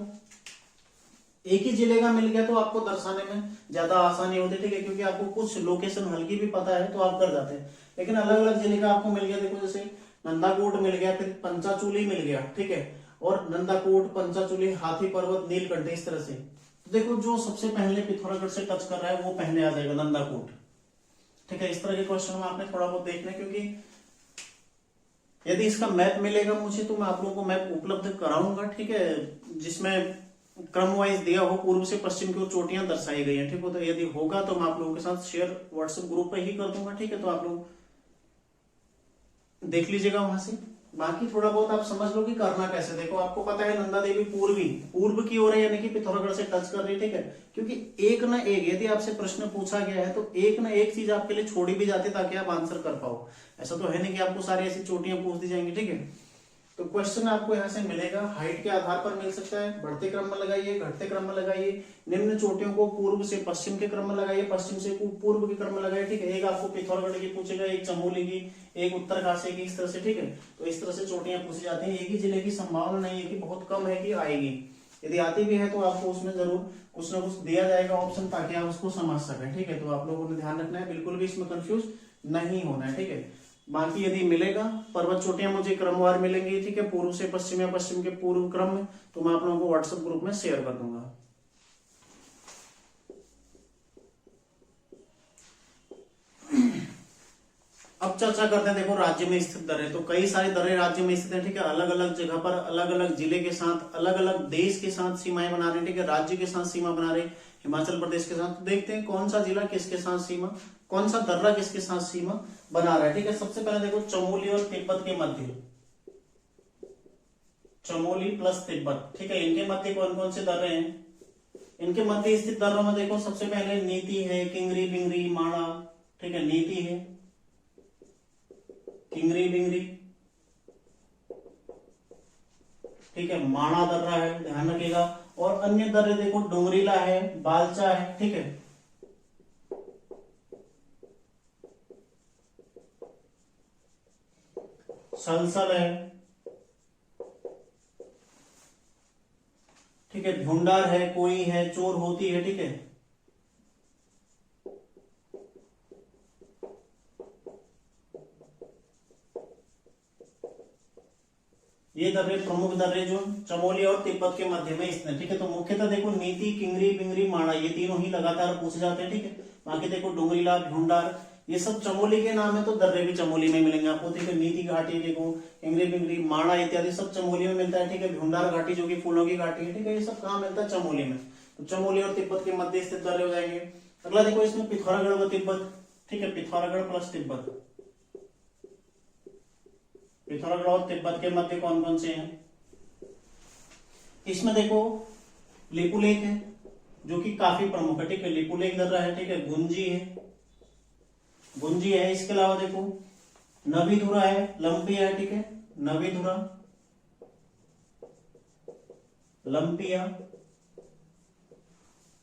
एक ही जिले का मिल गया तो आपको दर्शाने में ज्यादा आसानी होती है, ठीक है, क्योंकि आपको कुछ लोकेशन हल्की भी पता है तो आप कर जाते हैं। लेकिन अलग अलग जिले का आपको मिल गया, देखो जैसे नंदाकोट मिल गया, फिर पंचाचूली मिल गया, ठीक है, और नंदाकोट, पंचाचूली, हाथी पर्वत, नीलकंठ, इस तरह से। तो देखो जो सबसे पहले पिथौरागढ़ से टच कर रहा है वो पहले आ जाएगा, नंदाकोट, ठीक है। इस तरह के क्वेश्चन में आपने थोड़ा बहुत देखना है, क्योंकि यदि इसका मैप मिलेगा मुझे तो मैं आप लोगों को मैप उपलब्ध कराऊंगा, ठीक है, जिसमें क्रम वाइज दिया हो, पूर्व से पश्चिम की ओर चोटियां दर्शाई गई हैं, ठीक है। तो यदि होगा तो मैं आप लोगों के साथ शेयर व्हाट्सएप ग्रुप पे ही कर दूंगा, ठीक है, तो आप लोग देख लीजिएगा वहां से। बाकी थोड़ा बहुत आप समझ लो कि करना कैसे। देखो आपको पता है नंदा देवी पूर्व की ओर है, यानी कि पिथौरागढ़ से टच कर रही है, ठीक है, क्योंकि एक ना एक यदि आपसे प्रश्न पूछा गया है तो एक ना एक चीज आपके लिए छोड़ी भी जाती है ताकि आप आंसर कर पाओ। ऐसा तो है नहीं कि आपको सारी ऐसी चोटियां पूछ दी जाएंगी, ठीक है। तो क्वेश्चन आपको यहाँ से मिलेगा, हाइट के आधार पर मिल सकता है, बढ़ते क्रम में लगाइए, घटते क्रम में लगाइए, निम्न चोटियों को पूर्व से पश्चिम के क्रम में लगाइए, पश्चिम से पूर्व के क्रम में लगाइए, ठीक है। एक आपको पिथौरागढ़ की पूछेगा, एक चमोली की, एक उत्तरकाशी की, इस तरह से, ठीक है। तो इस तरह से चोटियां पूछी जाती हैं। एक ही जिले की संभावना नहीं है कि बहुत कम है कि आएगी, यदि आती भी है तो आपको उसमें जरूर कुछ ना कुछ दिया जाएगा ऑप्शन, ताकि आप उसको समझ सकें, ठीक है। तो आप लोगों ने ध्यान रखना है, बिल्कुल भी इसमें कंफ्यूज नहीं होना है, ठीक है। बाकी यदि मिलेगा पर्वत चोटियां मुझे क्रमवार मिलेंगी, ठीक है, पूर्व से पश्चिम या पश्चिम के पूर्व क्रम में, तो मैं आप लोगों को व्हाट्सएप ग्रुप में शेयर कर दूंगा। अब चर्चा करते हैं, देखो राज्य में स्थित दर्रे, तो कई सारे दर्रे राज्य में स्थित है, ठीक है, अलग अलग जगह पर अलग अलग जिले के साथ, अलग अलग देश के साथ सीमाएं बना रहे हैं, ठीक है, राज्य के साथ सीमा बना रहे, हिमाचल प्रदेश के साथ। तो देखते हैं कौन सा जिला किसके साथ सीमा, कौन सा दर्रा किसके साथ सीमा बना रहा है, ठीक है। सबसे पहले देखो चमोली और तिब्बत के मध्य, चमोली प्लस तिब्बत, ठीक है, इनके मध्य कौन कौन से दर्रे हैं। इनके मध्य स्थित दर्रों में देखो सबसे पहले नीति है, किंगरी बिंगरी माणा, ठीक है, नीति है, किंगरी बिंगरी, ठीक है, माणा दर्रा है, ध्यान रखिएगा। और अन्य दर्रे देखो डोंगरीला है, बालचा है, ठीक है, सलसल है, ठीक है, भुंडार है, कोई है, चोर होती है, ठीक है। ये दर्रे प्रमुख दर्रे जो चमोली और तिब्बत के मध्य में स्थित है, ठीक है। तो मुख्यतः देखो नीति, किंगरी बिंगरी माणा, ये तीनों ही लगातार पूछे जाते हैं, ठीक है। बाकी देखो डोंगरीला, भुंडार, ये सब चमोली के नाम है, तो दर्रे भी चमोली में मिलेंगे आपको, ठीक है। नीति घाटी देखो, किंगरी बिंगरी माणा इत्यादि सब चमोली में मिलता है, ठीक है। भुंडार घाटी जो कि फूलों की घाटी है, ठीक है, ये सब कहाँ मिलता है, चमोली में। तो चमोली और तिब्बत के मध्य स्थित दर्रे हो जाएंगे। अगला देखो इसमें पिथौरागढ़ व तिब्बत, ठीक है, पिथौरागढ़ प्लस तिब्बत, पिथौरागढ़ और तिब्बत के मध्य कौन कौन से हैं। इसमें देखो लिपुलेख है जो कि काफी प्रमुख है, ठीक है, लिपुलेख दर्रा है, ठीक है, गुंजी है, गुंजी है। इसके अलावा देखो नवीधुरा है, लंपिया है, ठीक है, नवीधुरा, लंपिया,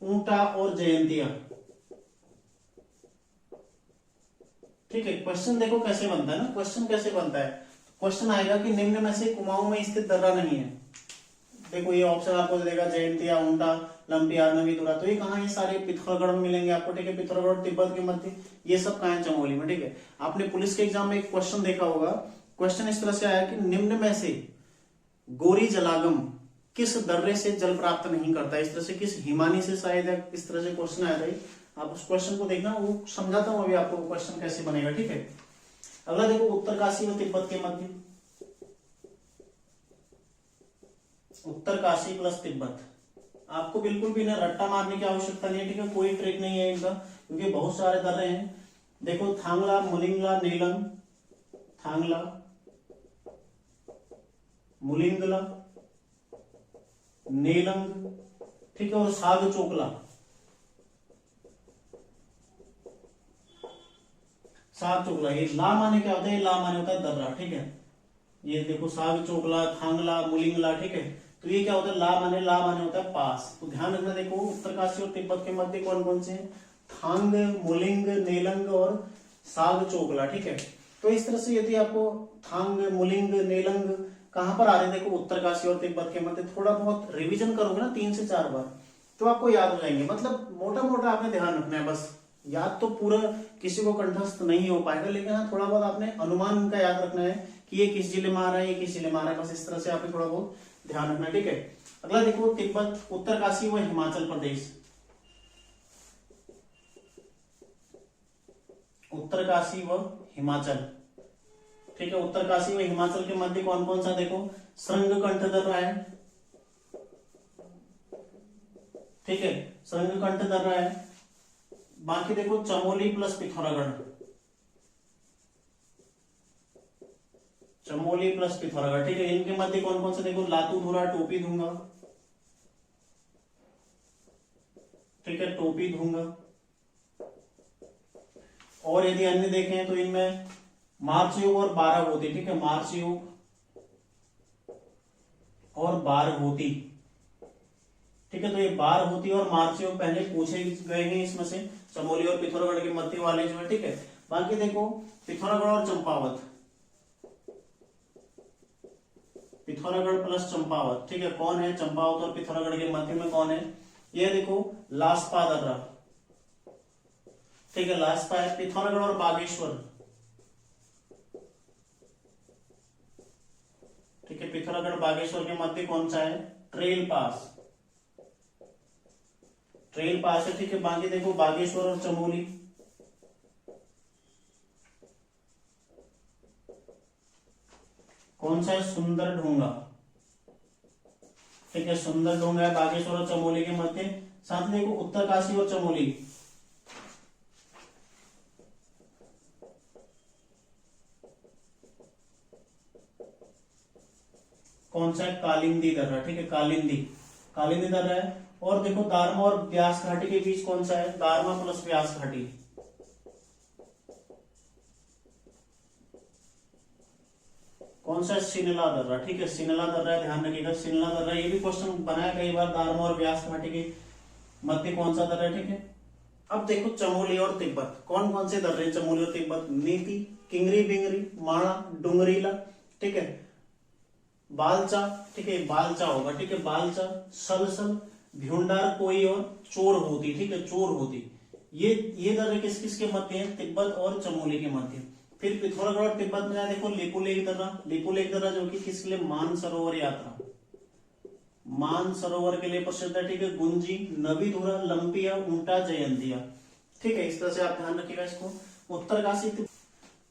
ऊंटा और जयंतिया, ठीक है। क्वेश्चन देखो कैसे बनता है ना, क्वेश्चन कैसे बनता है, क्वेश्चन आएगा कि निम्न में से कुमाऊं में स्थित दर्रा नहीं है। देखो ये ऑप्शन आपको देगा जयंतिया, ऊंटा, लंपिया, नवीधुरा, तो ये कहाँ, ये सारे पिथौरागढ़ में मिलेंगे आपको, ठीक है। पिथौरागढ़ और तिब्बत के मध्य ये सब कहाँ है, चमोली में, ठीक है। आपने पुलिस के एग्जाम में एक क्वेश्चन देखा होगा, क्वेश्चन इस तरह से आया कि निम्न में से गोरी जलागम किस दर्रे से जल प्राप्त नहीं करता, इस तरह से, किस हिमानी से शायद इस तरह से क्वेश्चन आया था। आप उस क्वेश्चन को देखना, वो समझाता हूं अभी आपको क्वेश्चन कैसे बनेगा, ठीक है। अगला देखो उत्तरकाशी व तिब्बत के मध्य, उत्तरकाशी प्लस तिब्बत, आपको बिल्कुल भी ना रट्टा मारने की आवश्यकता नहीं है, ठीक है, कोई ट्रिक नहीं है इनका, क्योंकि बहुत सारे दर्रे हैं। देखो थांगला, मुलिंगला, नेलंग, थांगला, मुलिंगला, नेलंग, ठीक है, और साग चोकला, साग चोकला। ये ला माने क्या होता है, ये ला माने होता है दर्रा, ठीक है। ये देखो साग चोकला, थांगला, मुलिंगला, ठीक है, तो ये क्या होता है, ला माने होता है पास। तो ध्यान रखना, देखो उत्तरकाशी और तिब्बत के मध्य कौन कौन से हैं, थांग, मुलिंग, नेलंग और साग चोकला, ठीक है। तो इस तरह से यदि आपको थांग, मुलिंग, नेलंग कहां पर आ रहे हैं, देखो उत्तरकाशी और तिब्बत के मध्य, थोड़ा बहुत रिवीजन करोगे ना 3 से 4 बार तो आपको याद हो जाएंगे। मतलब मोटा मोटा आपने ध्यान रखना है, बस याद तो पूरा किसी को कंठस्थ नहीं हो पाएगा, लेकिन हाँ थोड़ा बहुत आपने अनुमान उनका याद रखना है कि ये किस जिले में आ रहा है, ये किस जिले में आ रहा है, बस इस तरह से आपने थोड़ा बहुत ध्यान रखना है, ठीक है। अगला देखो तिब्बत, उत्तरकाशी व हिमाचल प्रदेश, उत्तरकाशी व हिमाचल, ठीक है। उत्तरकाशी व हिमाचल के मध्य कौन कौन सा, देखो श्रृंगकंठ दर्रा है, ठीक है, श्रृंगकंठ दर्रा है। बाकी देखो चमोली प्लस पिथौरागढ़, चमोली प्लस पिथौरागढ़, ठीक है, इनके मध्य कौन कौन से, देखो लातू धुरा, टोपी धूंगा, ठीक है, टोपी धूंगा। और यदि अन्य देखें तो इनमें मार्च योग और बारह होती, ठीक है, मार्च योग और बारह होती, ठीक है। तो ये बार होती और मार्च योग पहले पूछे गए हैं इसमें से, चमोली और पिथौरागढ़ के मध्य वाले जो है, ठीक है। बाकी देखो पिथौरागढ़ और चंपावत, पिथौरागढ़ प्लस चंपावत, ठीक है, कौन है, चंपावत और पिथौरागढ़ के मध्य में कौन है, ये देखो लासपा दर्रा, ठीक है, लासपा है। पिथौरागढ़ और बागेश्वर, ठीक है, पिथौरागढ़ बागेश्वर के मध्य कौन सा है, ट्रेल पास, ट्रेल पास है, ठीक है। बाकी देखो बागेश्वर और चमोली, कौन सा है? सुंदर ढूंगा, ठीक है, सुंदर ढूंगा है बागेश्वर और चमोली के मध्य। साथ में देखो उत्तरकाशी और चमोली, कौन सा है? कालिंदी दर्रा, ठीक है, कालिंदी, कालिंदी दर्रा है। और देखो दारमा और व्यास घाटी के बीच कौन सा है? दारमा प्लस व्यास घाटी, कौन सा है? सिनला दर्रा, ठीक है, सिनला दर्रा है, ध्यान रखिएगा सिनला दर्रा। ये भी क्वेश्चन बनाया कई बार, दारमा और व्यास घाटी के मध्य कौन सा दर्रा है, ठीक है। अब देखो चमोली और तिब्बत, कौन कौन से दर्रे? चमोली और तिब्बत, नीति, किंगरी बिंगरी, माणा, डुंगरीला, ठीक है, बालचा, ठीक है, बालचा होगा, ठीक है, बालचा, सलसल, भ्यूंडार कोई और चोर होती, ठीक है, चोर होती। ये दर्रे किस किस के मध्य है? तिब्बत और चमोली के मध्य। फिर पिथौरागढ़ और तिब्बत में देखो लिपुलेख दर्रा, लिपुलेख दर्रा जो कि किसके लिए? मानसरोवर यात्रा, मानसरोवर के लिए प्रसिद्ध है, ठीक है, गुंजी, नवीधुरा, लंपिया, ऊंटा, जयंतिया, ठीक है, इस तरह से आप ध्यान रखिएगा इसको।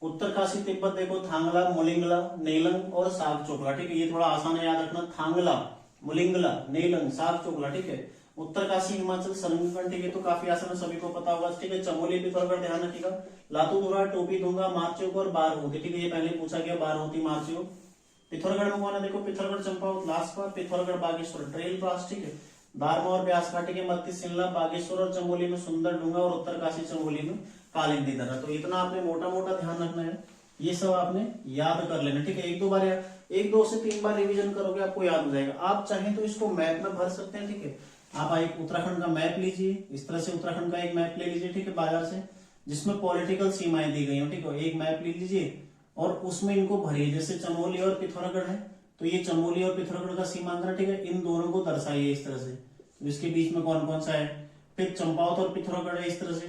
उत्तरकाशी तिब्बत देखो थांगला, मुलिंगला, नेलंग और साग चोकला, ठीक है, ये थोड़ा आसान है याद रखना, थांगला, मुलिंगला, नेलंग, साग चोकला, ठीक है। उत्तरकाशी हिमाचल संगमखंड, ठीक है, तो काफी आसान है, सभी को पता होगा, ठीक है। चमोली पिथौरागढ़ ध्यान रखिएगा, लातूधुरा, टोपी दूंगा, मार्चोक और बारहोती, ठीक है, ये पहले पूछा गया, बारहोती, मार्चोक। पिथौरागढ़ में कौन है? देखो पिथौरागढ़ चंपावत लास्ट पर, पिथौरागढ़ बागेश्वर ट्रेल पास, ठीक है, दारमा और व्यास घाटी के मध्य शिमला, बागेश्वर और चमोली में सुंदर डूंगा और उत्तरकाशी चमोली में कालिंदी दर्रा। तो इतना आपने मोटा मोटा ध्यान रखना है, ये सब आपने याद कर लेना, ठीक है। एक दो से तीन बार रिवीजन करोगे आपको याद हो जाएगा। आप चाहें तो इसको मैप में भर सकते हैं, ठीक है। आप एक उत्तराखंड का मैप लीजिए, इस तरह से उत्तराखंड का एक मैप ले लीजिए, ठीक है, बाजार से, जिसमें पॉलिटिकल सीमाएं दी गई हो, ठीक है, एक मैप ले लीजिए और उसमें इनको भरिए। जैसे चमोली और पिथौरागढ़ है तो ये चमोली और पिथौरागढ़ का सीमांकन, ठीक है, इन दोनों को दर्शाइए इस तरह से, इसके बीच में कौन कौन सा है। फिर चंपावत और पिथौरागढ़ है इस तरह से,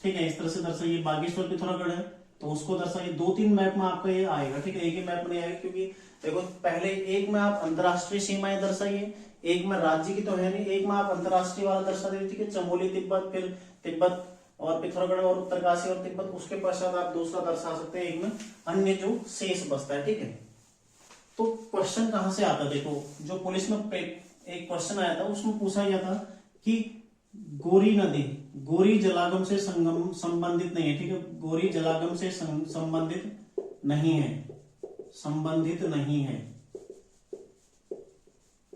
ठीक है, इस तरह से दर्शाइए। बागेश्वर पिथौरागढ़ है तो उसको दर्शाइए। 2-3 मैप में आपका ये आएगा, ठीक है, एक ही मैप नहीं आएगा, क्योंकि देखो पहले एक में आप अंतरराष्ट्रीय सीमाएं दर्शाइए, एक में राज्य की तो है नहीं, एक में आप अंतरराष्ट्रीय वाला दर्शा दीजिए, ठीक है, चमोली तिब्बत, फिर तिब्बत और पिथौरागढ़ और उत्तरकाशी और तिब्बत, उसके पश्चात आप दूसरा दर्शा सकते हैं, एक में अन्य जो शेष बचता है, ठीक है। तो क्वेश्चन कहां से आता है? देखो जो पुलिस में एक क्वेश्चन आया था उसमें पूछा गया था कि गोरी नदी गोरी जलागम से संबंधित नहीं है, ठीक है, गोरी जलागम से संबंधित नहीं है,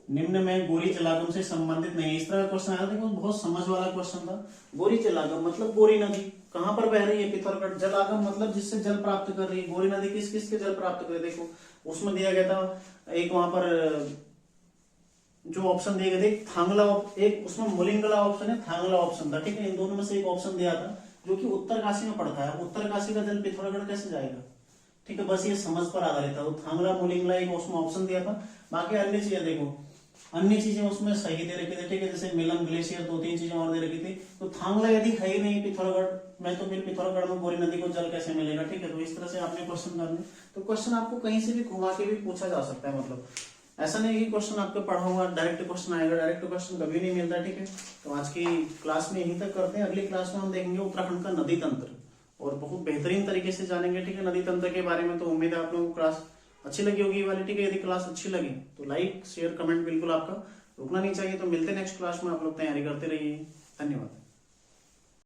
निम्न में गोरी जलागम से संबंधित नहीं है, इस तरह का क्वेश्चन आया। देखो बहुत समझ वाला क्वेश्चन था। गोरी जलागम मतलब गोरी नदी कहां पर बह रही है? पिथौरागढ़। जलागम मतलब जिससे जल प्राप्त कर रही है। गोरी नदी किस किस के जल प्राप्त कर रही है? देखो उसमें दिया गया था एक, वहां पर जो ऑप्शन दिए गए थे, थांगला, एक उसमें मुलिंगला ऑप्शन है, थांगला ऑप्शन था, ठीक है, इन दोनों में से एक ऑप्शन दिया था जो कि उत्तरकाशी में पड़ता है। उत्तरकाशी का जल पिथौरागढ़ कैसे जाएगा? ठीक है, बस ये समझ पर आधारित था। थांगला मुलिंगला एक उसमें ऑप्शन दिया था, बाकी अन्य चीजें देखो, अन्य चीजें उसमें सही दे रखी थी, ठीक है, जैसे मिलम ग्लेशियर, 2-3 चीजें और दे रखी थी। तो थांगला यदि है ही नहीं पिथौरागढ़ में, तो फिर पिथौरागढ़ में गोरी नदी को जल कैसे मिलेगा? ठीक है, तो इस तरह से आपने क्वेश्चन करने, तो क्वेश्चन आपको कहीं से भी घुमा के भी पूछा जा सकता है, मतलब ऐसा नहीं कि क्वेश्चन आपके पढ़ा हुआ डायरेक्ट क्वेश्चन आएगा, डायरेक्ट क्वेश्चन कभी नहीं मिलता, ठीक है। तो आज की क्लास में यहीं तक करते हैं, अगली क्लास में हम देखेंगे उत्तराखंड का नदी तंत्र और बहुत बेहतरीन तरीके से जानेंगे, ठीक है, नदी तंत्र के बारे में। तो उम्मीद है आप लोगों को क्लास अच्छी लगी होगी वाली, ठीक है। यदि क्लास अच्छी लगी तो लाइक शेयर कमेंट बिल्कुल आपका रुकना नहीं चाहिए। तो मिलते हैं नेक्स्ट क्लास में, आप लोग तैयारी करते रहिए। धन्यवाद।